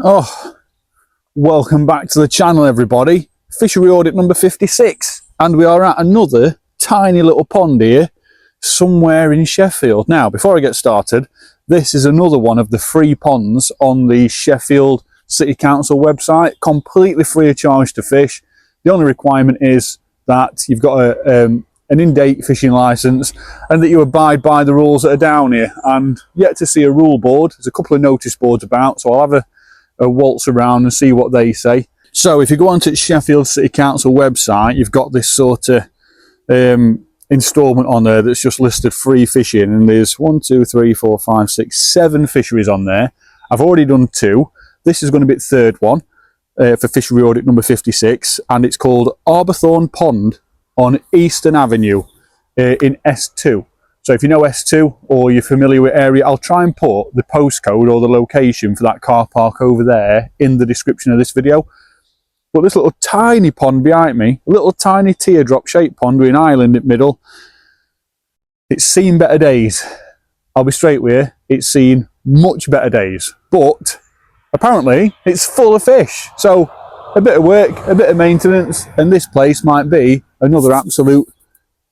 Oh, welcome back to the channel, everybody. Fishery audit number 56, and we are at another tiny little pond here somewhere in Sheffield. Now, before I get started, this is another one of the free ponds on the Sheffield City Council website, completely free of charge to fish. The only requirement is that you've got an in-date fishing licence and that you abide by the rules that are down here. And yet to see a rule board. There's a couple of notice boards about, so I'll have a waltz around and see what they say. So if you go onto the Sheffield City Council website, you've got this sort of instalment on there that's just listed free fishing, and there's 7 fisheries on there. I've already done 2. This is going to be the third one for fishery audit number 56, and it's called Arbourthorne Pond on Eastern Avenue in S2. So if you know S2 or you're familiar with area, I'll try and put the postcode or the location for that car park over there in the description of this video. But this little tiny pond behind me, a little tiny teardrop shaped pond with an island in the middle, it's seen better days. I'll be straight with you, it's seen much better days. But apparently it's full of fish. So a bit of work, a bit of maintenance, and this place might be another absolute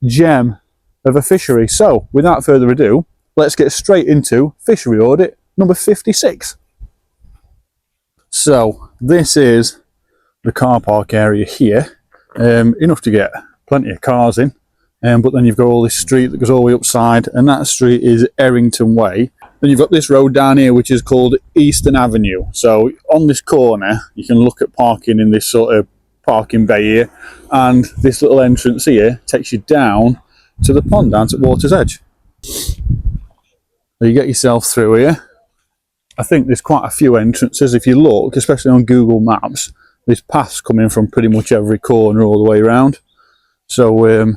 gem of a fishery. So without further ado, let's get straight into fishery audit number 56. So this is the car park area here, enough to get plenty of cars in, but then you've got all this street that goes all the way upside, and that street is Errington Way. Then you've got this road down here which is called Eastern Avenue. So on this corner you can look at parking in this sort of parking bay here, and this little entrance here takes you down to the pond, down to water's edge. So you get yourself through here. I think there's quite a few entrances. If you look, especially on Google Maps, there's paths coming from pretty much every corner all the way around. So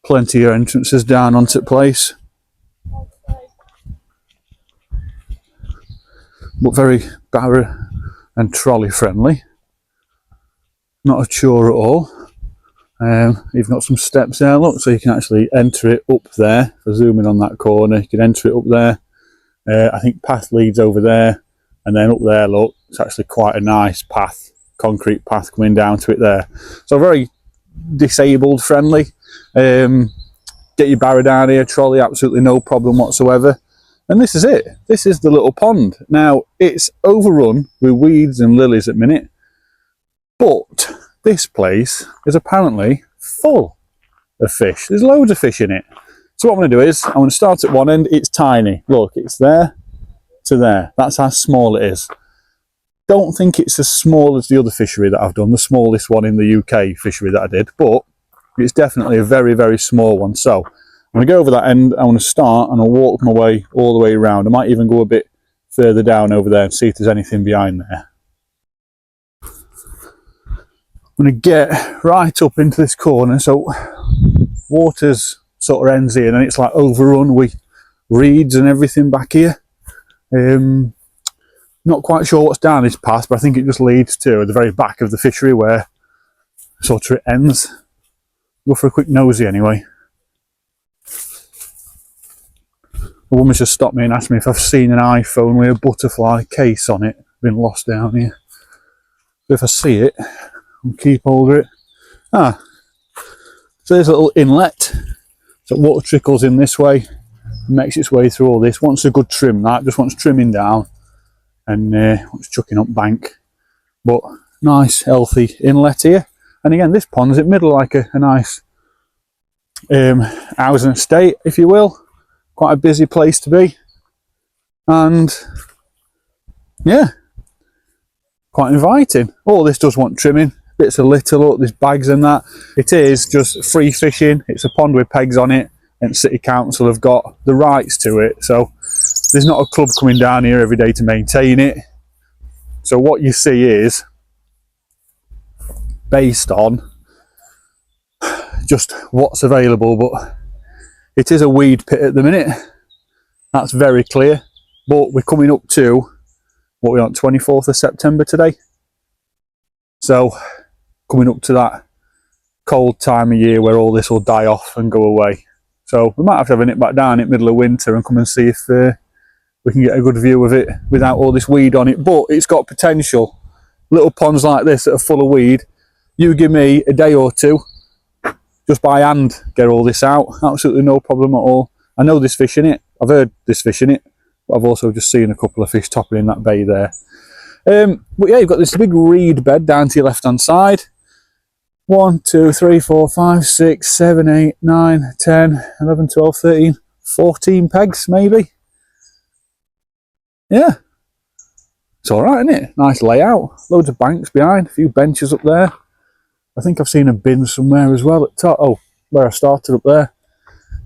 plenty of entrances down onto the place. But very barrow and trolley friendly. Not a chore at all. You've got some steps there, look, so you can actually enter it up there. If I zoom in on that corner, you can enter it up there. I think path leads over there, and then up there, look, it's actually quite a nice path, concrete path coming down to it there. So very disabled friendly. Get your barrow down here, trolley, absolutely no problem whatsoever. And this is it. This is the little pond. Now, it's overrun with weeds and lilies at the minute, but this place is apparently full of fish. There's loads of fish in it. So what I'm going to do is, I'm going to start at one end. It's tiny. Look, it's there to there. That's how small it is. Don't think it's as small as the other fishery that I've done, the smallest one in the UK fishery that I did, but it's definitely a very, very small one. So I'm going to go over that end. I'm going to start and I'll walk my way all the way around. I might even go a bit further down over there and see if there's anything behind there. I'm going to get right up into this corner. So water's sort of ends here, and then it's like overrun with reeds and everything back here. Not quite sure what's down this path, but I think it just leads to the very back of the fishery where sort of it ends. Go for a quick nosy anyway. A woman's just stopped me and asked me if I've seen an iPhone with a butterfly case on it, been lost down here. So if I see it, I'll keep hold of it. So there's a little inlet. So water trickles in this way, makes its way through all this. Wants a good trim, that just wants trimming down, and wants chucking up bank. But nice, healthy inlet here. And again, this pond's in the middle, like a nice housing estate, if you will. Quite a busy place to be. And yeah, quite inviting. All this does want trimming. Bits of litter, look, there's bags and that. It is just free fishing. It's a pond with pegs on it, and City Council have got the rights to it. So there's not a club coming down here every day to maintain it. So what you see is based on just what's available, but it is a weed pit at the minute. That's very clear. But we're coming up to, what we're on, 24th of September today. So coming up to that cold time of year where all this will die off and go away. So we might have to have a nip back down in the middle of winter and come and see if we can get a good view of it without all this weed on it. But it's got potential. Little ponds like this that are full of weed, you give me a day or two, just by hand get all this out, absolutely no problem at all. I know there's fish in it, I've heard there's fish in it, but I've also just seen a couple of fish topping in that bay there. But yeah, you've got this big reed bed down to your left hand side. 1, 2, 3, 4, 5, 6, 7, 8, 9, 10, 11, 12, 13, 14 pegs maybe. Yeah, it's all right, isn't it? Nice layout, loads of banks behind, a few benches up there. I think I've seen a bin somewhere as well at top. Oh, where I started up there.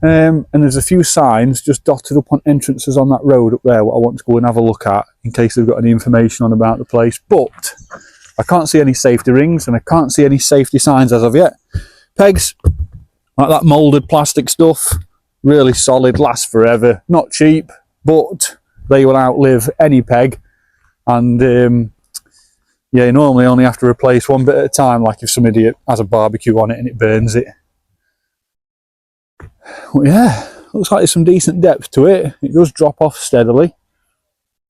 And there's a few signs just dotted up on entrances on that road up there, what I want to go and have a look at in case they've got any information on about the place. But I can't see any safety rings and I can't see any safety signs as of yet. Pegs, like that moulded plastic stuff, really solid, lasts forever, not cheap, but they will outlive any peg. And yeah, you normally only have to replace one bit at a time, like if some idiot has a barbecue on it and it burns it. Well, yeah, looks like there's some decent depth to it. It does drop off steadily.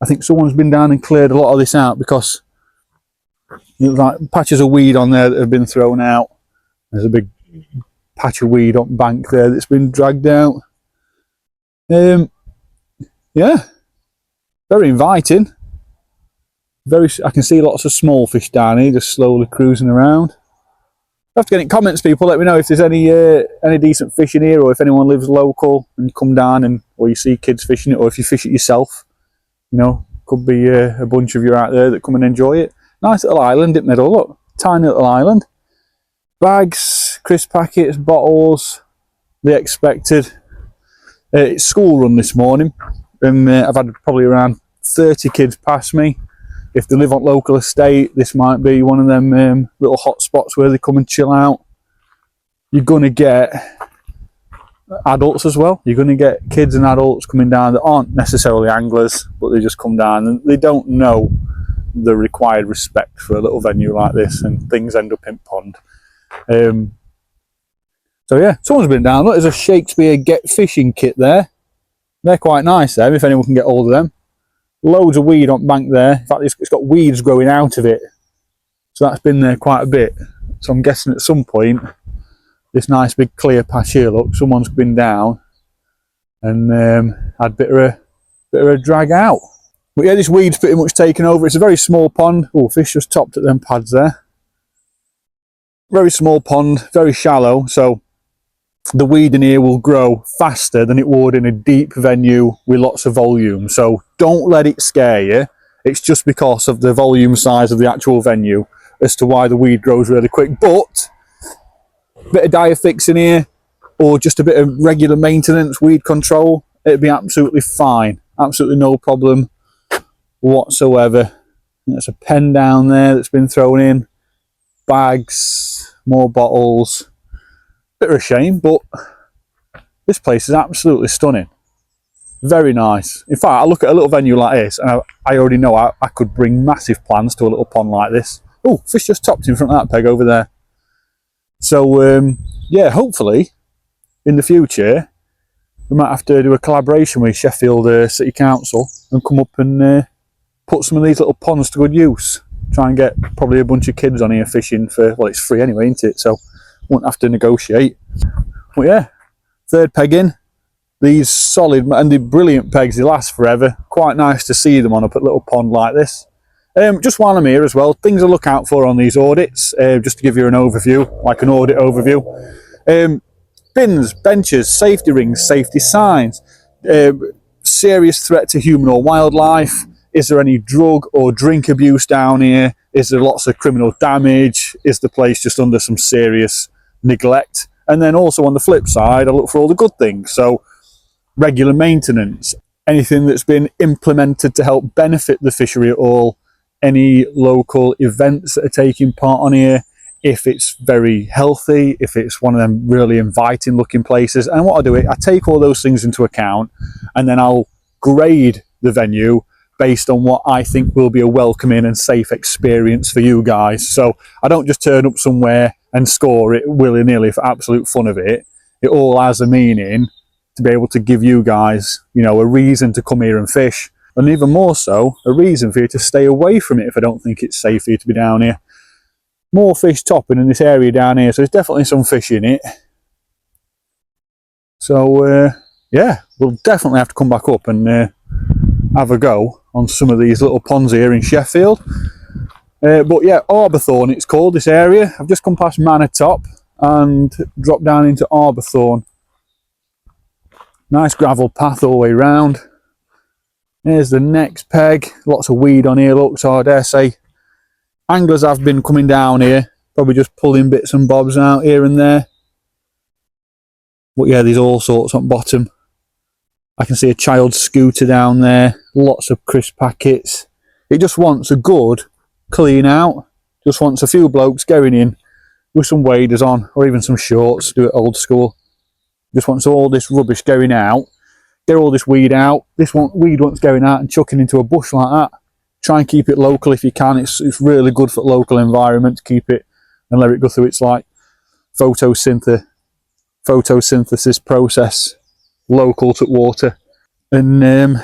I think someone's been down and cleared a lot of this out because there's like patches of weed on there that have been thrown out. There's a big patch of weed on bank there that's been dragged out. Yeah, very inviting. I can see lots of small fish down here just slowly cruising around. I have to get in comments, people. Let me know if there's any decent fish in here, or if anyone lives local and you come down or you see kids fishing it, or if you fish it yourself. You know, could be a bunch of you out there that come and enjoy it. Nice little island in the middle. Look, tiny little island. Bags, crisp packets, bottles, the expected. It's school run this morning, and I've had probably around 30 kids pass me. If they live on local estate, this might be one of them little hot spots where they come and chill out. You're going to get adults as well. You're going to get kids and adults coming down that aren't necessarily anglers, but they just come down and they don't know the required respect for a little venue like this, and things end up in pond. So yeah, someone's been down. Look, there's a Shakespeare Get Fishing kit there. They're quite nice there, if anyone can get hold of them. Loads of weed on bank there. In fact, it's got weeds growing out of it. So that's been there quite a bit. So I'm guessing at some point, this nice big clear patch here, look, someone's been down and had a bit of a drag out. But yeah, this weed's pretty much taken over. It's a very small pond. Oh, fish just topped at them pads there. Very small pond, very shallow. So the weed in here will grow faster than it would in a deep venue with lots of volume. So don't let it scare you. It's just because of the volume size of the actual venue as to why the weed grows really quick. But a bit of diet fix in here, or just a bit of regular maintenance, weed control, it'd be absolutely fine. Absolutely no problem whatsoever. There's a pen down there that's been thrown in. Bags, more bottles. Bit of a shame, but this place is absolutely stunning. Very nice. In fact, I look at a little venue like this and I already know I could bring massive plans to a little pond like this. Oh, fish just topped in front of that peg over there. So yeah, hopefully in the future we might have to do a collaboration with Sheffield City Council and come up and put some of these little ponds to good use. Try and get probably a bunch of kids on here fishing for, well, it's free anyway, isn't it? So won't have to negotiate. But yeah, third peg in. These solid and the brilliant pegs, they last forever. Quite nice to see them on up at a little pond like this. Just while I'm here as well, things to look out for on these audits, just to give you an overview, like an audit overview. Bins, benches, safety rings, safety signs, serious threat to human or wildlife. Is there any drug or drink abuse down here? Is there lots of criminal damage? Is the place just under some serious neglect? And then also on the flip side, I look for all the good things. So regular maintenance, anything that's been implemented to help benefit the fishery at all, any local events that are taking part on here, if it's very healthy, if it's one of them really inviting looking places. And what I do, I take all those things into account and then I'll grade the venue based on what I think will be a welcoming and safe experience for you guys. So I don't just turn up somewhere and score it willy-nilly for absolute fun of it. It all has a meaning to be able to give you guys, you know, a reason to come here and fish. and even more so, a reason for you to stay away from it if I don't think it's safe for you to be down here. More fish topping in this area down here, so there's definitely some fish in it. So yeah, we'll definitely have to come back up and have a go on some of these little ponds here in Sheffield. But yeah, Arbourthorne it's called, this area. I've just come past Manor Top and dropped down into Arbourthorne. Nice gravel path all the way round. Here's the next peg. Lots of weed on here, look, so I dare say anglers have been coming down here, probably just pulling bits and bobs out here and there. But yeah, there's all sorts on bottom. I can see a child's scooter down there, lots of crisp packets. It just wants a good clean out. Just wants a few blokes going in with some waders on, or even some shorts, do it old school. Just wants all this rubbish going out, get all this weed out. Weed wants going out and chucking into a bush like that. Try and keep it local if you can. It's really good for the local environment to keep it and let it go through its like photosynthesis process, local to water. And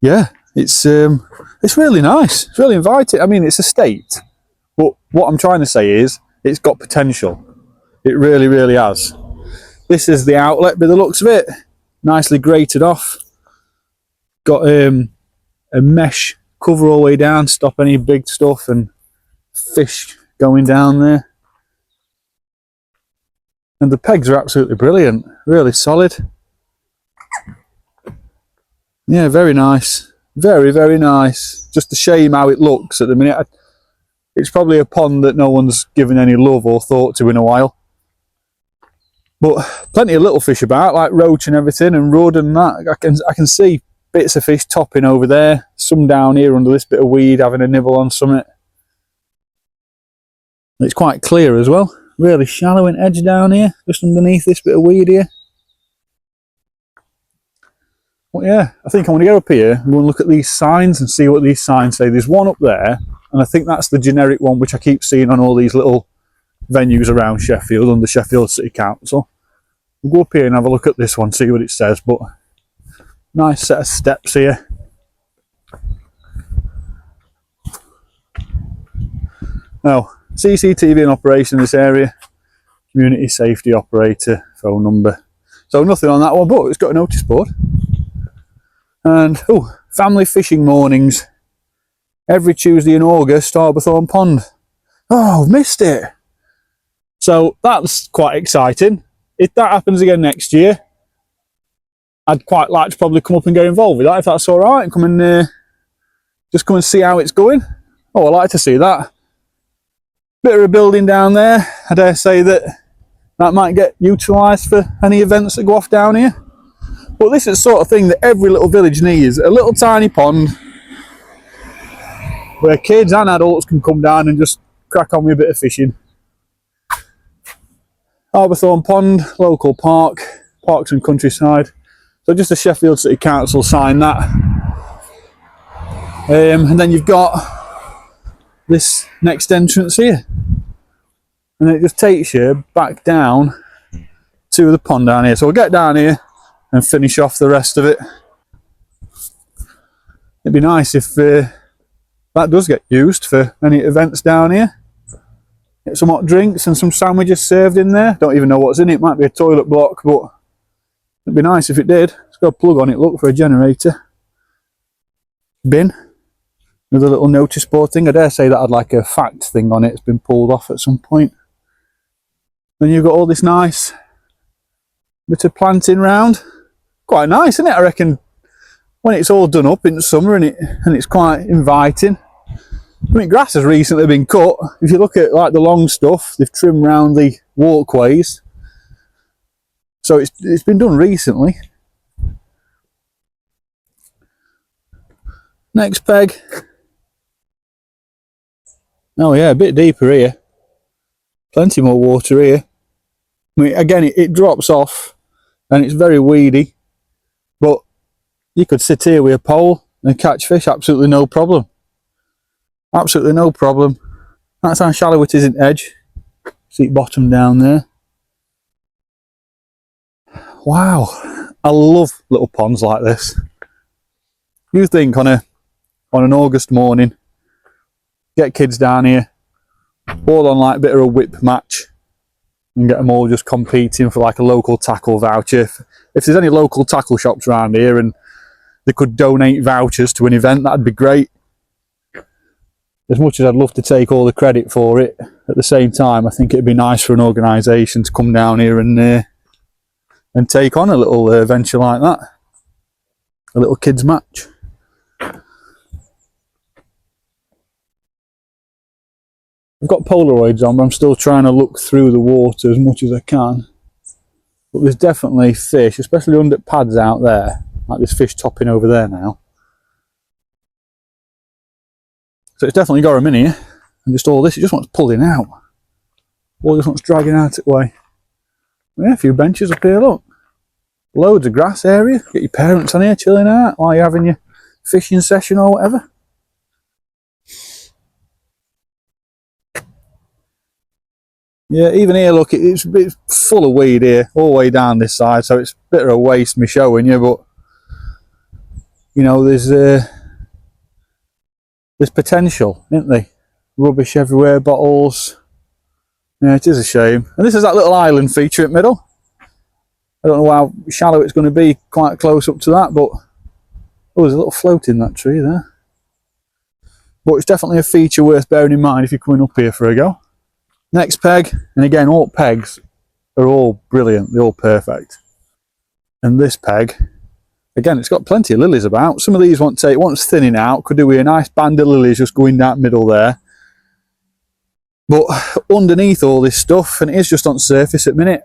yeah, it's really nice. It's really inviting. I mean, it's a state, but what I'm trying to say is it's got potential. It really, really has. This is the outlet by the looks of it. Nicely grated off. Got a mesh cover all the way down, stop any big stuff and fish going down there. And the pegs are absolutely brilliant, really solid. Yeah, very nice. Very, very nice. Just a shame how it looks at the minute. It's probably a pond that no one's given any love or thought to in a while. But plenty of little fish about, like roach and everything, and rudd and that. I can see bits of fish topping over there. Some down here under this bit of weed having a nibble on something. It's quite clear as well. Really shallow in edge down here, just underneath this bit of weed here. Well, yeah, I think I want to go up here and go and look at these signs and see what these signs say. There's one up there, and I think that's the generic one which I keep seeing on all these little venues around Sheffield under Sheffield City Council. We'll go up here and have a look at this one, see what it says. But nice set of steps here. Now, CCTV in operation in this area, community safety operator, phone number. So nothing on that one, but it's got a notice board. And, oh, family fishing mornings. Every Tuesday in August, Arbourthorne Pond. Oh, missed it. So that's quite exciting. If that happens again next year, I'd quite like to probably come up and get involved with that, if that's all right, and come and just come and see how it's going. Oh, I'd like to see that. Bit of a building down there. I dare say that might get utilised for any events that go off down here. But this is the sort of thing that every little village needs. A little tiny pond where kids and adults can come down and just crack on with a bit of fishing. Arbourthorne Pond, local park, parks and countryside. So just a Sheffield City Council sign that. And then you've got this next entrance here. And it just takes you back down to the pond down here. So we'll get down here and finish off the rest of it. It'd be nice if that does get used for any events down here. Get some hot drinks and some sandwiches served in there. Don't even know what's in it. Might be a toilet block, but it'd be nice if it did. It's got a plug on it, look, for a generator. Bin with a little notice board thing. I dare say that had like a fact thing on it. It's been pulled off at some point. Then you've got all this nice bit of planting round. Quite nice, isn't it? I reckon when it's all done up in the summer and it's quite inviting. I mean, grass has recently been cut. If you look at like the long stuff, they've trimmed round the walkways. So it's been done recently. Next peg. Oh yeah, a bit deeper here. Plenty more water here. I mean, again, it drops off and it's very weedy. But you could sit here with a pole and catch fish, absolutely no problem. Absolutely no problem. That's how shallow it is in edge. See bottom down there. Wow, I love little ponds like this. You think on an August morning, get kids down here, all on like a bit of a whip match, and get them all just competing for like a local tackle voucher. If there's any local tackle shops around here and they could donate vouchers to an event, that'd be great. As much as I'd love to take all the credit for it, at the same time, I think it'd be nice for an organisation to come down here and take on a little venture like that, a little kids match. I've got Polaroids on, but I'm still trying to look through the water as much as I can. But there's definitely fish, especially under pads out there, like this fish topping over there now. So it's definitely got them in here, and just all this, it just wants pulling out. All just wants dragging out its way. Yeah, a few benches up here, look. Loads of grass area. Get your parents on here chilling out while you're having your fishing session or whatever. Yeah, even here, look, it's full of weed here, all the way down this side, so it's a bit of a waste me showing you, but, you know, there's potential, isn't there? Rubbish everywhere, bottles. Yeah, it is a shame. And this is that little island feature in the middle. I don't know how shallow it's going to be, quite close up to that, but oh, there's a little float in that tree there. But it's definitely a feature worth bearing in mind if you're coming up here for a go. Next peg, and again, all pegs are all brilliant, they're all perfect. And this peg, again, it's got plenty of lilies about. Some of these won't take, once thinning out, could do with a nice band of lilies just going down middle there. But underneath all this stuff, and it is just on surface at the minute.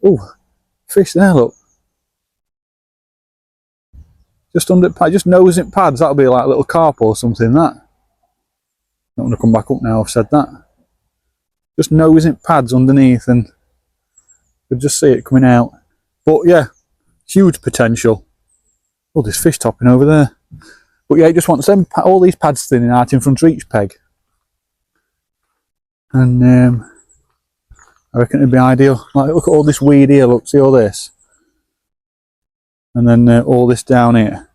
Oh, fish there, look. Just under, just nosing pads, that'll be like a little carp or something, that. Not going to come back up now, I've said that. Just nosing pads underneath, and you could just see it coming out. But yeah, huge potential. Oh, there's fish topping over there. But yeah, it just wants them, all these pads thinning out in front of each peg. And I reckon it'd be ideal. Like, look at all this weed here, look, see all this? And then all this down here.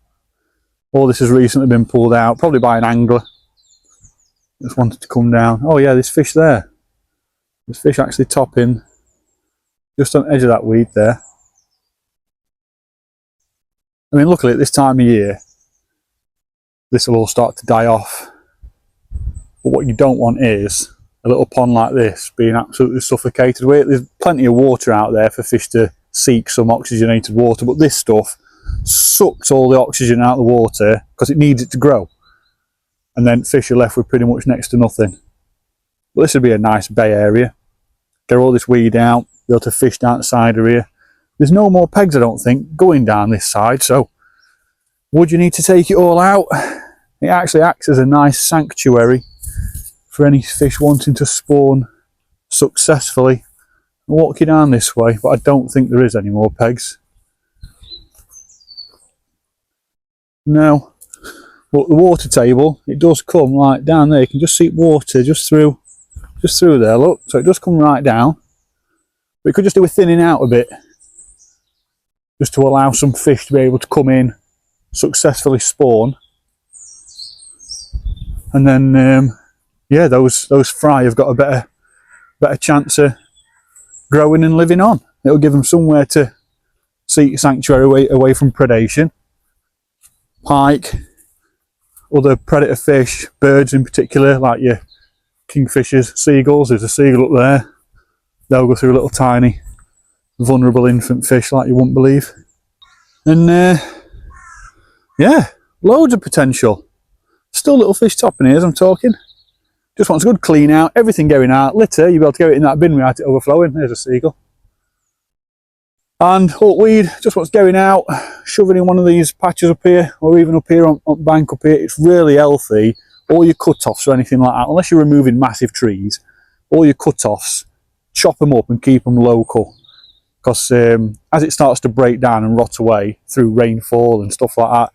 All this has recently been pulled out, probably by an angler. Just wanted to come down. Oh yeah, there's fish there. There's fish actually topping just on the edge of that weed there. I mean, luckily at this time of year, this will all start to die off. But what you don't want is a little pond like this being absolutely suffocated with it. There's plenty of water out there for fish to seek some oxygenated water, but this stuff sucks all the oxygen out of the water because it needs it to grow. And then fish are left with pretty much next to nothing. But this would be a nice bay area. Get all this weed out, be able to fish down the side of here. There's no more pegs, I don't think, going down this side, so would you need to take it all out? It actually acts as a nice sanctuary for any fish wanting to spawn successfully. I'll walk you down this way, but I don't think there is any more pegs. No. But the water table, it does come like down there. You can just see water just through there, look. So it does come right down. But it could just do a thinning out a bit, just to allow some fish to be able to come in, successfully spawn. And then, yeah, those fry have got a better chance of growing and living on. It'll give them somewhere to seek sanctuary away from predation. Pike, other predator fish, birds in particular, like your kingfishers, seagulls. There's a seagull up there. They'll go through a little tiny, vulnerable infant fish like you wouldn't believe. And yeah, loads of potential. Still little fish topping here as I'm talking. Just wants a good clean out, everything going out. Litter, you'll be able to get it in that bin without it overflowing. There's a seagull. And hawkweed just wants going out, shoving in one of these patches up here, or even up here on bank up here. It's really healthy. All your cut-offs or anything like that, unless you're removing massive trees, all your cut-offs, chop them up and keep them local. Because as it starts to break down and rot away through rainfall and stuff like that,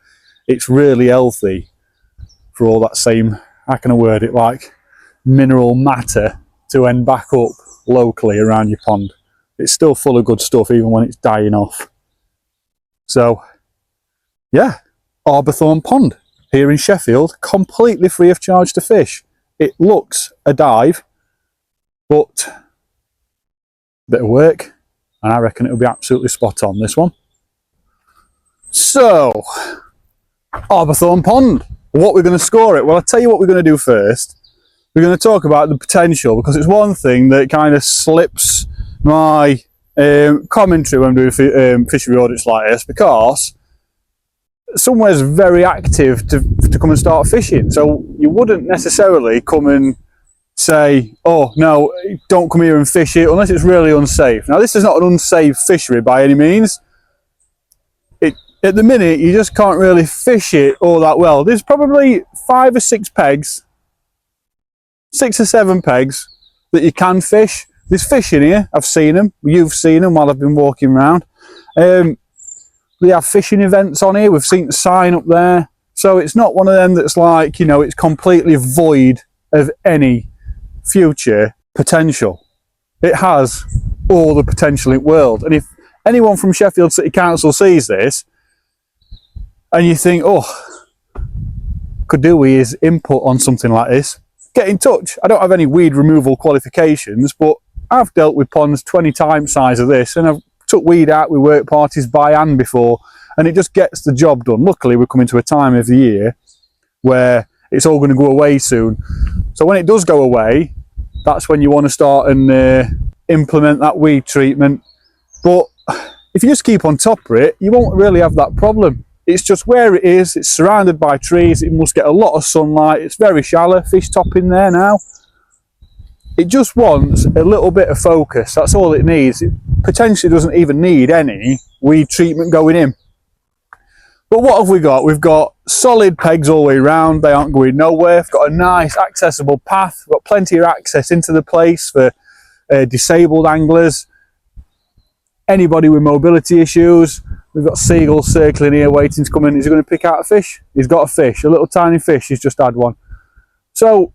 it's really healthy for all that same, how can I word it, like mineral matter to end back up locally around your pond. It's still full of good stuff even when it's dying off. So yeah, Arbourthorne Pond. here in Sheffield, completely free of charge to fish. It looks a dive, but a bit of work, and I reckon it'll be absolutely spot on, this one. So, Arbourthorne Pond. What we're going to score it? Well, I'll tell you what we're going to do first. We're going to talk about the potential, because it's one thing that kind of slips my commentary when doing fishery audits like this, because somewhere's very active to come and start fishing. So you wouldn't necessarily come and say, oh no, don't come here and fish it unless it's really unsafe. Now, this is not an unsafe fishery by any means. At the minute, you just can't really fish it all that well. There's probably 5 or 6 pegs, 6 or 7 pegs that you can fish. There's fish in here. I've seen them. You've seen them while I've been walking around. They have fishing events on here. We've seen the sign up there. So it's not one of them that's like, you know, it's completely void of any future potential. It has all the potential in the world. And if anyone from Sheffield City Council sees this, and you think, oh, could do with his input on something like this, get in touch. I don't have any weed removal qualifications, but I've dealt with ponds 20 times size of this, and I've took weed out with work parties by hand before, and it just gets the job done. Luckily, we're coming to a time of the year where it's all going to go away soon. So when it does go away, that's when you want to start and implement that weed treatment. But if you just keep on top of it, you won't really have that problem. It's just where it is. It's surrounded by trees. It must get a lot of sunlight. It's very shallow. Fish top in there now. It just wants a little bit of focus. That's all it needs. It potentially doesn't even need any weed treatment going in. But what have we got? We've got solid pegs all the way around. They aren't going nowhere. We've got a nice accessible path. We've got plenty of access into the place for disabled anglers, anybody with mobility issues. We've got seagulls circling here waiting to come in. Is he going to pick out a fish? He's got a fish, a little tiny fish. He's just had one. So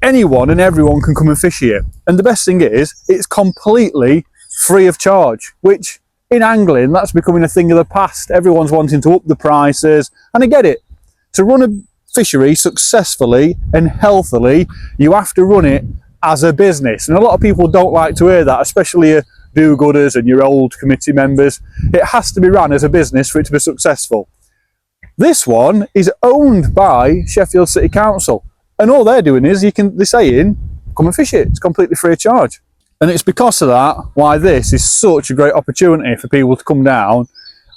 anyone and everyone can come and fish here. And the best thing is, it's completely free of charge, which in angling, that's becoming a thing of the past. Everyone's wanting to up the prices, and I get it. To run a fishery successfully and healthily, you have to run it as a business. And a lot of people don't like to hear that, especially your do-gooders and your old committee members. It has to be run as a business for it to be successful. This one is owned by Sheffield City Council, and all they're doing is they're saying, come and fish it. It's completely free of charge. And it's because of that why this is such a great opportunity for people to come down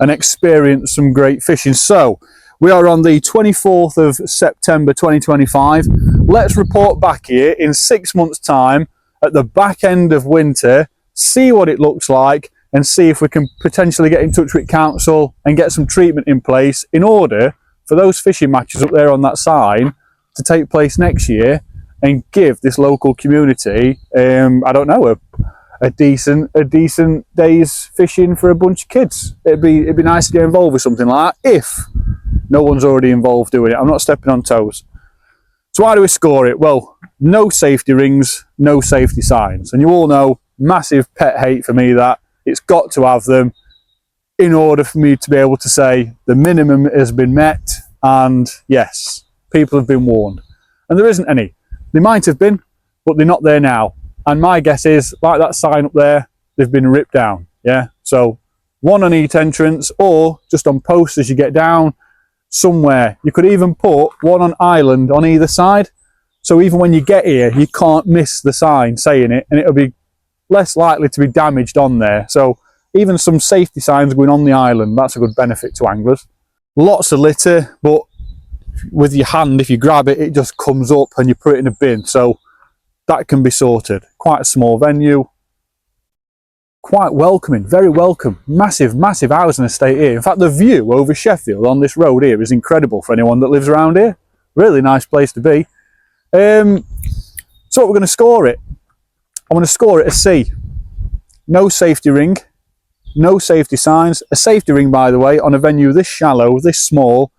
and experience some great fishing. So we are on the 24th of September 2025. Let's report back here in 6 months' time at the back end of winter, see what it looks like, and see if we can potentially get in touch with council and get some treatment in place in order for those fishing matches up there on that sign to take place next year and give this local community, I don't know, a decent day's fishing for a bunch of kids. It'd be nice to get involved with something like that if no one's already involved doing it. I'm not stepping on toes. So why do we score it? Well, no safety rings, no safety signs. And you all know, massive pet hate for me that. It's got to have them in order for me to be able to say the minimum has been met, and yes, people have been warned. And there isn't any. They might have been, but they're not there now. And my guess is, like that sign up there, they've been ripped down. Yeah. So one on each entrance, or just on posts as you get down somewhere. You could even put one on island on either side. So even when you get here, you can't miss the sign saying it, and it'll be less likely to be damaged on there. So even some safety signs going on the island, that's a good benefit to anglers. Lots of litter, but with your hand, if you grab it, it just comes up and you put it in a bin. So that can be sorted. Quite a small venue. Quite welcoming, very welcome. Massive, massive housing estate here. In fact, the view over Sheffield on this road here is incredible for anyone that lives around here. Really nice place to be. So we're going to score it. I'm going to score it a C. No safety ring, no safety signs. A safety ring, by the way, on a venue this shallow, this small,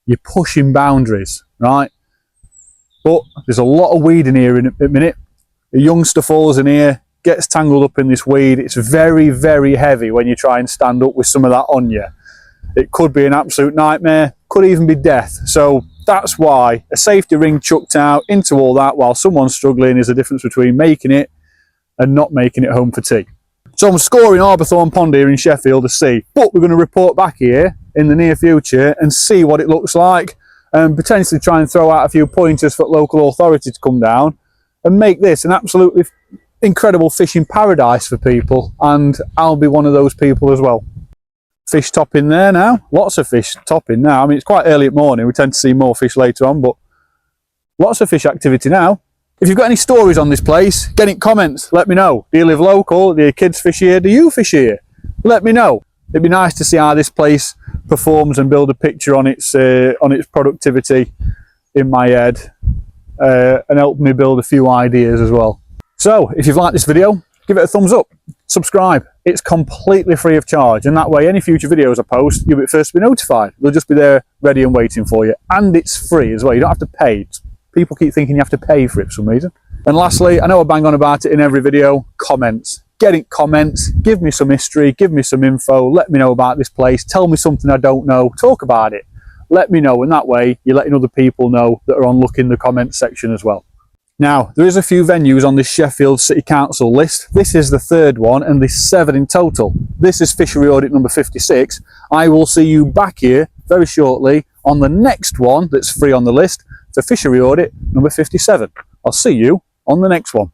you're pushing boundaries, right? But there's a lot of weed in here in a minute. A youngster falls in here, gets tangled up in this weed. It's very, very heavy when you try and stand up with some of that on you. it could be an absolute nightmare, could even be death. So that's why a safety ring chucked out into all that while someone's struggling is the difference between making it and not making it home for tea. So I'm scoring Arbourthorne Pond here in Sheffield to see, but we're going to report back here in the near future and see what it looks like, and potentially try and throw out a few pointers for local authority to come down and make this an absolutely incredible fishing paradise for people, and I'll be one of those people as well. Fish topping there now, lots of fish topping now. I mean, it's quite early in the morning, we tend to see more fish later on, but lots of fish activity now. If you've got any stories on this place, get in comments, let me know. Do you live local? Do your kids fish here? Do you fish here? Let me know. It'd be nice to see how this place performs and build a picture on its productivity in my head, and help me build a few ideas as well. So if you've liked this video, give it a thumbs up, subscribe. It's completely free of charge, and that way any future videos I post, you'll be first to be notified. They'll just be there ready and waiting for you, and it's free as well. You don't have to pay. People keep thinking you have to pay for it for some reason. And lastly, I know I bang on about it in every video, comments. Get in comments, give me some history, give me some info, let me know about this place, tell me something I don't know, talk about it. Let me know, and that way you're letting other people know that are on look in the comments section as well. Now, there is a few venues on this Sheffield City Council list. This is the third one, and there's 7 in total. This is Fishery Audit number 56. I will see you back here very shortly on the next one that's free on the list, for Fishery Audit number 57. I'll see you on the next one.